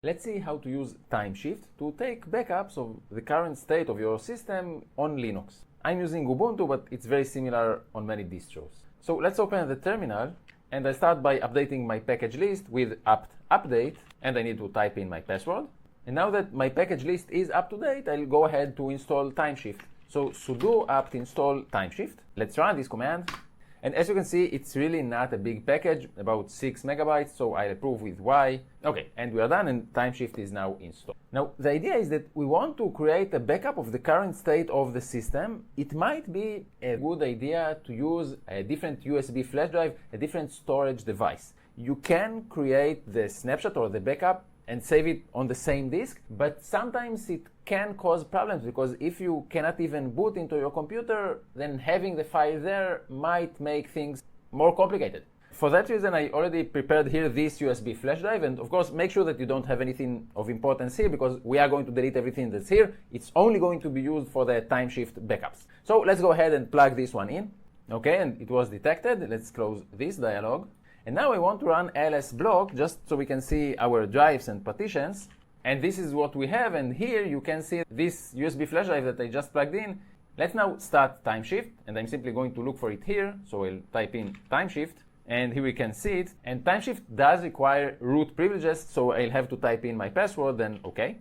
Let's see how to use Timeshift to take backups of the current state of your system on Linux. I'm using Ubuntu, but it's very similar on many distros. So let's open the terminal, and I start by updating my package list with apt update, and I need to type in my password. And now that my package list is up to date, I'll go ahead to install Timeshift. So sudo apt install Timeshift. Let's run this command. And as you can see, it's really not a big package, about 6 megabytes, so I'll approve with Y. Okay, and we are done, and Timeshift is now installed. Now, the idea is that we want to create a backup of the current state of the system. It might be a good idea to use a different USB flash drive, a different storage device. You can create the snapshot or the backup and save it on the same disk, but sometimes it can cause problems, because if you cannot even boot into your computer, then having the file there might make things more complicated. For that reason, I already prepared here this USB flash drive, and of course make sure that you don't have anything of importance here, because we are going to delete everything that's here. It's only going to be used for the Timeshift backups. So let's go ahead and plug this one in. Okay, and it was detected. Let's close this dialog. And now I want to run ls block just so we can see our drives and partitions. And this is what we have, and here you can see this USB flash drive that I just plugged in. Let's now start Timeshift, and I'm simply going to look for it here. So I'll type in Timeshift, and here we can see it. And Timeshift does require root privileges, so I'll have to type in my password, then OK.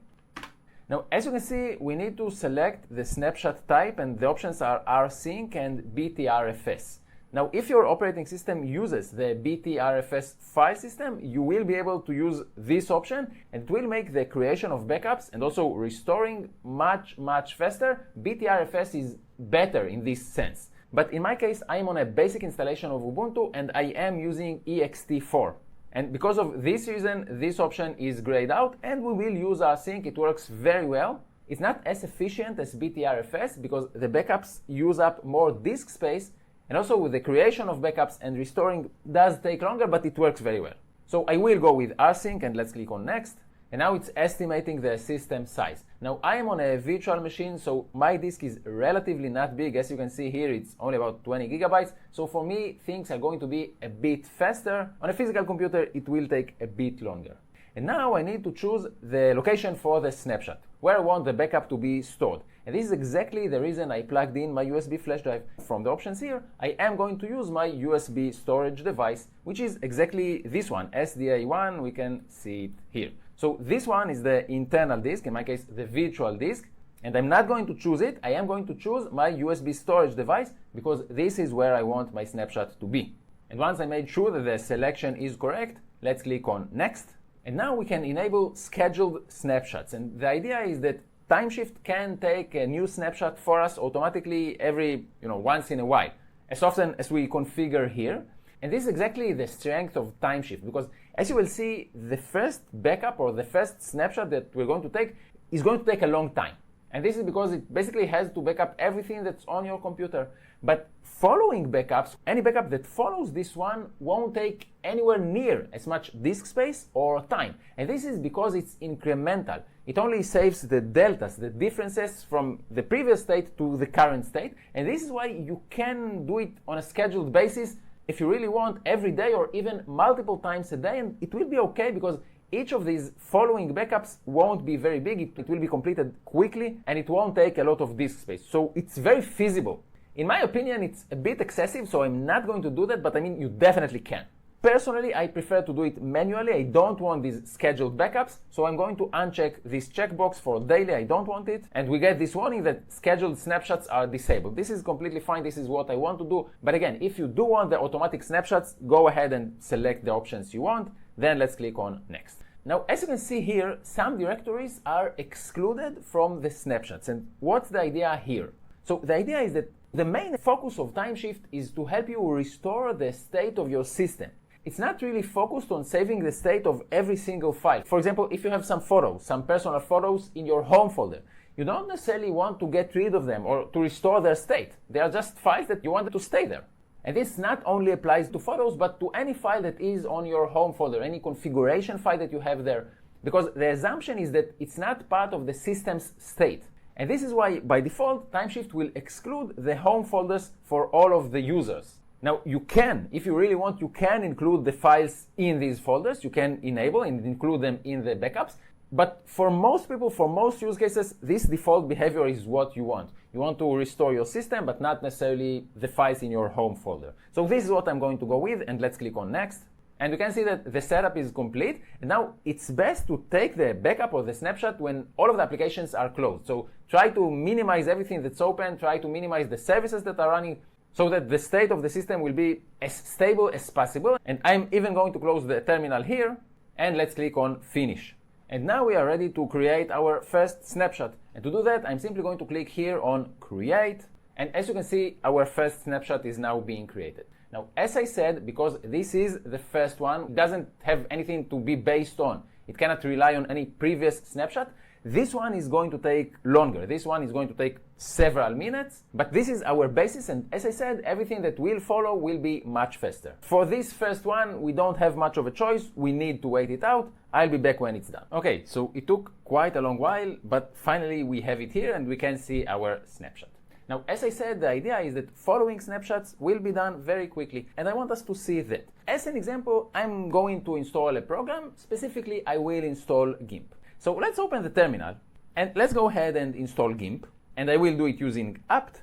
Now, as you can see, we need to select the snapshot type, and the options are rsync and btrfs. Now, if your operating system uses the btrfs file system, you will be able to use this option, and it will make the creation of backups and also restoring much faster. btrfs is better in this sense. But in my case, I'm on a basic installation of Ubuntu, and I am using ext4. And because of this reason, this option is grayed out, and we will use rsync. It works very well. It's not as efficient as btrfs because the backups use up more disk space, and also with the creation of backups and restoring does take longer, but it works very well. So I will go with rsync, and let's click on next. And now it's estimating the system size. Now I am on a virtual machine, so my disk is relatively not big. As you can see here, it's only about 20 gigabytes. So for me, things are going to be a bit faster. On a physical computer, it will take a bit longer. And now I need to choose the location for the snapshot, where I want the backup to be stored. And this is exactly the reason I plugged in my USB flash drive. From the options here, I am going to use my USB storage device, which is exactly this one, SDA1. We can see it here. So this one is the internal disk, in my case, the virtual disk. And I'm not going to choose it. I am going to choose my USB storage device, because this is where I want my snapshot to be. And once I made sure that the selection is correct, let's click on next. And now we can enable scheduled snapshots. And the idea is that Timeshift can take a new snapshot for us automatically every, once in a while, as often as we configure here. And this is exactly the strength of Timeshift, because as you will see, the first backup or the first snapshot that we're going to take is going to take a long time. And this is because it basically has to back up everything that's on your computer. But following backups, any backup that follows this one won't take anywhere near as much disk space or time. And this is because it's incremental. It only saves the deltas, the differences from the previous state to the current state. And this is why you can do it on a scheduled basis if you really want, every day or even multiple times a day. And it will be okay, because each of these following backups won't be very big. It will be completed quickly, and it won't take a lot of disk space. So it's very feasible. In my opinion, it's a bit excessive, so I'm not going to do that, but I mean, you definitely can. Personally, I prefer to do it manually. I don't want these scheduled backups, so I'm going to uncheck this checkbox for daily. I don't want it. And we get this warning that scheduled snapshots are disabled. This is completely fine. This is what I want to do. But again, if you do want the automatic snapshots, go ahead and select the options you want. Then let's click on next. Now, as you can see here, some directories are excluded from the snapshots. And what's the idea here? So the idea is that the main focus of Timeshift is to help you restore the state of your system. It's not really focused on saving the state of every single file. For example, if you have some photos, some personal photos in your home folder, you don't necessarily want to get rid of them or to restore their state. They are just files that you want to stay there. And this not only applies to photos, but to any file that is on your home folder, any configuration file that you have there, because the assumption is that it's not part of the system's state. And this is why, by default, Timeshift will exclude the home folders for all of the users. Now, you can, if you really want, you can include the files in these folders. You can enable and include them in the backups. But for most people, for most use cases, this default behavior is what you want. You want to restore your system, but not necessarily the files in your home folder. So this is what I'm going to go with, and let's click on next. And you can see that the setup is complete. And now it's best to take the backup or the snapshot when all of the applications are closed. So try to minimize everything that's open, try to minimize the services that are running, so that the state of the system will be as stable as possible. And I'm even going to close the terminal here, and let's click on finish. And now we are ready to create our first snapshot. And to do that, I'm simply going to click here on create. And as you can see, our first snapshot is now being created. Now, as I said, because this is the first one, it doesn't have anything to be based on. It cannot rely on any previous snapshot. This one is going to take longer. This one is going to take several minutes, but this is our basis, and as I said, everything that will follow will be much faster. For this first one, we don't have much of a choice. We need to wait it out. I'll be back when it's done. Okay, so it took quite a long while, but finally we have it here and we can see our snapshot. Now, as I said, the idea is that following snapshots will be done very quickly, and I want us to see that. As an example, I'm going to install a program. Specifically, I will install GIMP. So let's open the terminal, and let's go ahead and install GIMP. And I will do it using apt,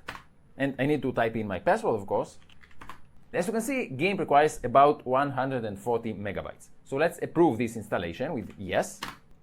and I need to type in my password, of course. As you can see, GIMP requires about 140 megabytes. So let's approve this installation with yes,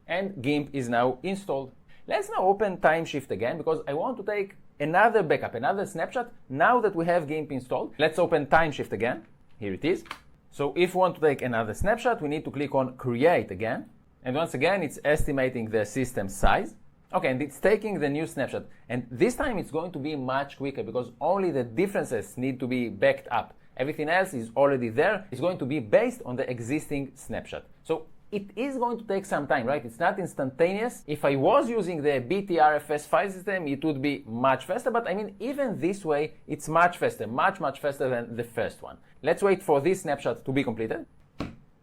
and GIMP is now installed. Let's now open Timeshift again, because I want to take another backup, another snapshot, now that we have GIMP installed. Let's open Timeshift again. Here it is. So if we want to take another snapshot, we need to click on create again. And once again, it's estimating the system size. Okay, and it's taking the new snapshot. And this time it's going to be much quicker because only the differences need to be backed up. Everything else is already there. It's going to be based on the existing snapshot. So it is going to take some time, right? It's not instantaneous. If I was using the BTRFS file system, it would be much faster. But I mean, even this way, it's much faster, much faster than the first one. Let's wait for this snapshot to be completed.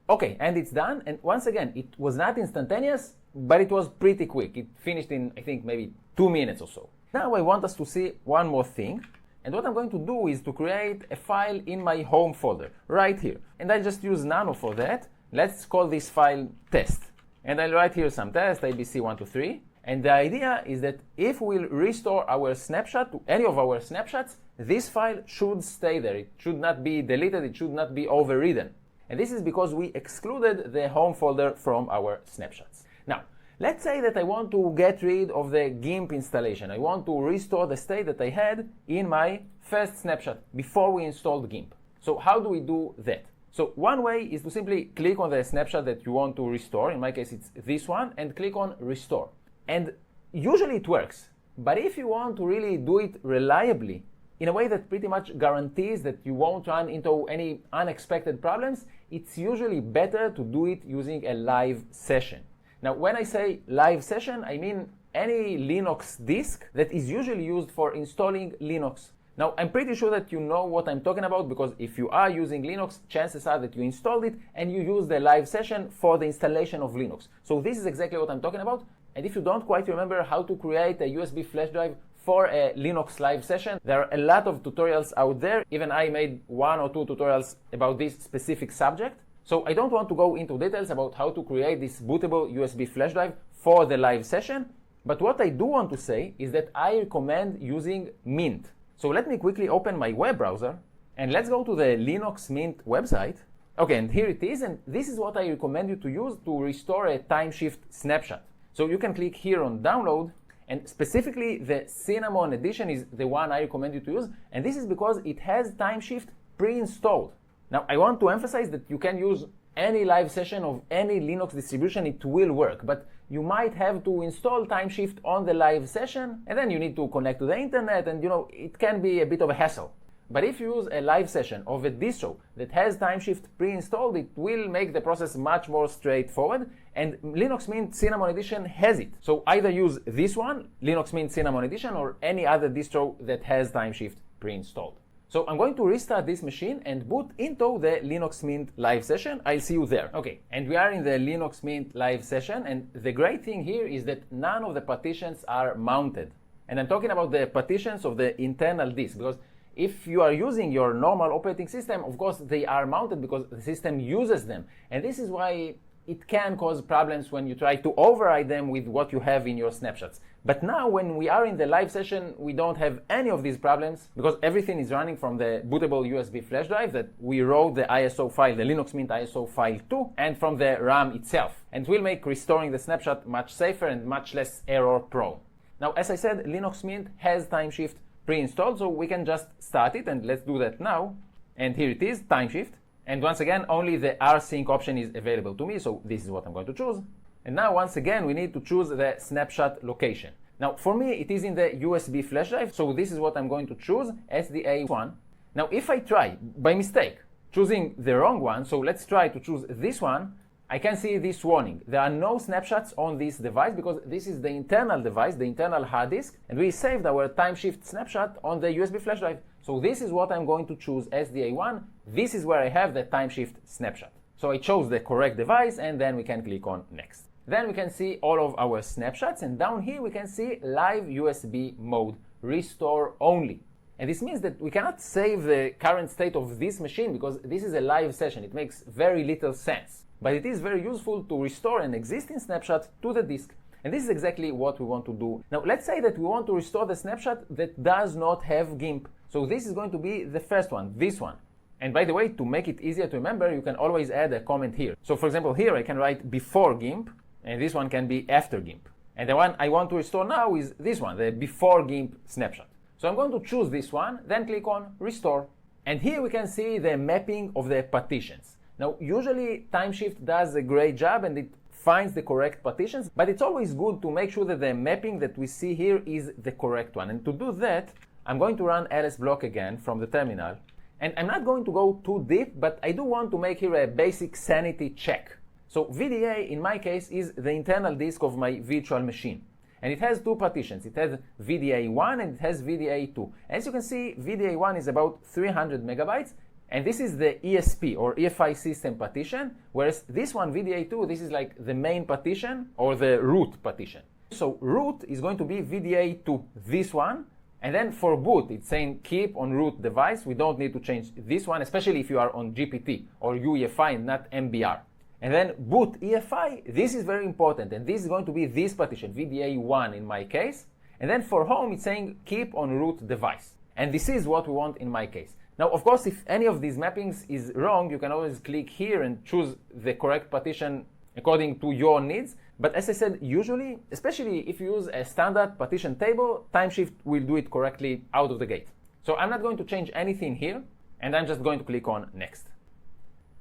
Okay, and it's done. And once again, it was not instantaneous, but it was pretty quick. It finished in, I think, maybe 2 minutes or so. Now I want us to see one more thing. And what I'm going to do is to create a file in my home folder, right here. And I'll just use nano for that. Let's call this file test. And I'll write here some test, ABC123. And the idea is that if we'll restore our snapshot to any of our snapshots, this file should stay there. It should not be deleted. It should not be overridden. And this is because we excluded the home folder from our snapshots. Now, let's say that I want to get rid of the GIMP installation. I want to restore the state that I had in my first snapshot before we installed GIMP. So how do we do that? So one way is to simply click on the snapshot that you want to restore. In my case, it's this one, and click on restore. And usually it works. But if you want to really do it reliably, in a way that pretty much guarantees that you won't run into any unexpected problems, it's usually better to do it using a live session. Now, when I say live session, I mean any Linux disk that is usually used for installing Linux. Now, I'm pretty sure that you know what I'm talking about, because if you are using Linux, chances are that you installed it and you use the live session for the installation of Linux. So this is exactly what I'm talking about. And if you don't quite remember how to create a USB flash drive for a Linux live session, there are a lot of tutorials out there. Even I made 1 or 2 tutorials about this specific subject. So I don't want to go into details about how to create this bootable USB flash drive for the live session. But what I do want to say is that I recommend using Mint. So let me quickly open my web browser and let's go to the Linux Mint website. Okay, and here it is. And this is what I recommend you to use to restore a Timeshift snapshot. So you can click here on download. And specifically, the Cinnamon edition is the one I recommend you to use. And this is because it has Timeshift pre-installed. Now, I want to emphasize that you can use any live session of any Linux distribution. It will work. But you might have to install Timeshift on the live session. And then you need to connect to the internet. And, it can be a bit of a hassle. But if you use a live session of a distro that has Timeshift pre-installed, it will make the process much more straightforward. And Linux Mint Cinnamon Edition has it. So either use this one, Linux Mint Cinnamon Edition, or any other distro that has Timeshift pre-installed. So I'm going to restart this machine and boot into the Linux Mint live session. I'll see you there. Okay, and we are in the Linux Mint live session. And the great thing here is that none of the partitions are mounted. And I'm talking about the partitions of the internal disk, because if you are using your normal operating system, of course, they are mounted because the system uses them. And this is why it can cause problems when you try to override them with what you have in your snapshots. But now when we are in the live session, we don't have any of these problems because everything is running from the bootable USB flash drive that we wrote the ISO file, the Linux Mint ISO file to, and from the RAM itself. And it will make restoring the snapshot much safer and much less error prone. Now, as I said, Linux Mint has Timeshift pre-installed, so we can just start it, and let's do that now. And here it is, Timeshift. And once again, only the rsync option is available to me, so this is what I'm going to choose. And now, once again, we need to choose the snapshot location. Now, for me, it is in the USB flash drive, so this is what I'm going to choose, SDA1. Now, if I try, by mistake, choosing the wrong one, so let's try to choose this one, I can see this warning. There are no snapshots on this device because this is the internal device, the internal hard disk, and we saved our Timeshift snapshot on the USB flash drive. So this is what I'm going to choose, SDA1. This is where I have the Timeshift snapshot. So I chose the correct device, and then we can click on Next. Then we can see all of our snapshots, and down here we can see Live USB mode, Restore Only. And this means that we cannot save the current state of this machine because this is a live session. It makes very little sense. But it is very useful to restore an existing snapshot to the disk. And this is exactly what we want to do. Now, let's say that we want to restore the snapshot that does not have GIMP. So this is going to be the first one, this one. And by the way, to make it easier to remember, you can always add a comment here. So for example, here I can write before GIMP, and this one can be after GIMP. And the one I want to restore now is this one, the before GIMP snapshot. So I'm going to choose this one, then click on Restore. And here we can see the mapping of the partitions. Now, usually Timeshift does a great job and it finds the correct partitions, but it's always good to make sure that the mapping that we see here is the correct one. And to do that, I'm going to run lsblock again from the terminal. And I'm not going to go too deep, but I do want to make here a basic sanity check. So VDA, in my case, is the internal disk of my virtual machine. And it has two partitions. It has VDA1 and it has VDA2. As you can see, VDA1 is about 300 megabytes. And this is the ESP or EFI system partition, whereas this one, VDA2, this is like the main partition or the root partition. So root is going to be VDA2, this one. And then for boot, it's saying keep on root device. We don't need to change this one, especially if you are on GPT or UEFI and not MBR. And then boot EFI, this is very important. And this is going to be this partition, VDA1 in my case. And then for home, it's saying keep on root device. And this is what we want in my case. Now, of course, if any of these mappings is wrong, you can always click here and choose the correct partition according to your needs. But as I said, usually, especially if you use a standard partition table, Timeshift will do it correctly out of the gate. So I'm not going to change anything here, and I'm just going to click on Next.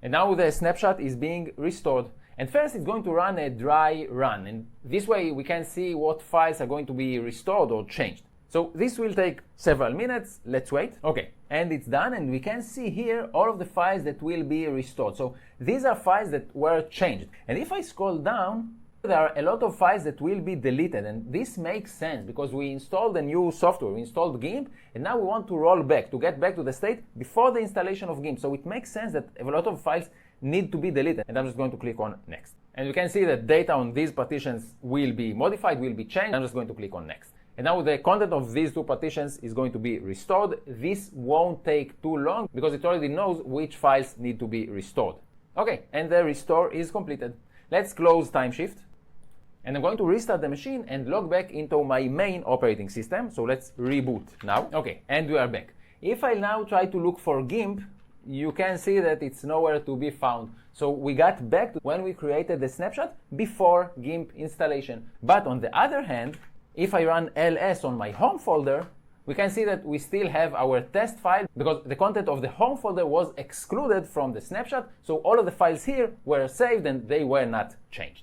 And now the snapshot is being restored. And first, it's going to run a dry run. And this way, we can see what files are going to be restored or changed. So this will take several minutes. Let's wait. Okay, and it's done, and we can see here all of the files that will be restored. So these are files that were changed. And if I scroll down, there are a lot of files that will be deleted, and this makes sense because we installed a new software, we installed GIMP, and now we want to roll back, to get back to the state before the installation of GIMP. So it makes sense that a lot of files need to be deleted, and I'm just going to click on Next. And you can see that data on these partitions will be modified, will be changed. I'm just going to click on Next. And now the content of these two partitions is going to be restored. This won't take too long because it already knows which files need to be restored. Okay, and the restore is completed. Let's close Timeshift. And I'm going to restart the machine and log back into my main operating system. So let's reboot now. Okay, and we are back. If I now try to look for GIMP, you can see that it's nowhere to be found. So we got back to when we created the snapshot before GIMP installation. But on the other hand, if I run ls on my home folder, we can see that we still have our test file because the content of the home folder was excluded from the snapshot. So all of the files here were saved and they were not changed.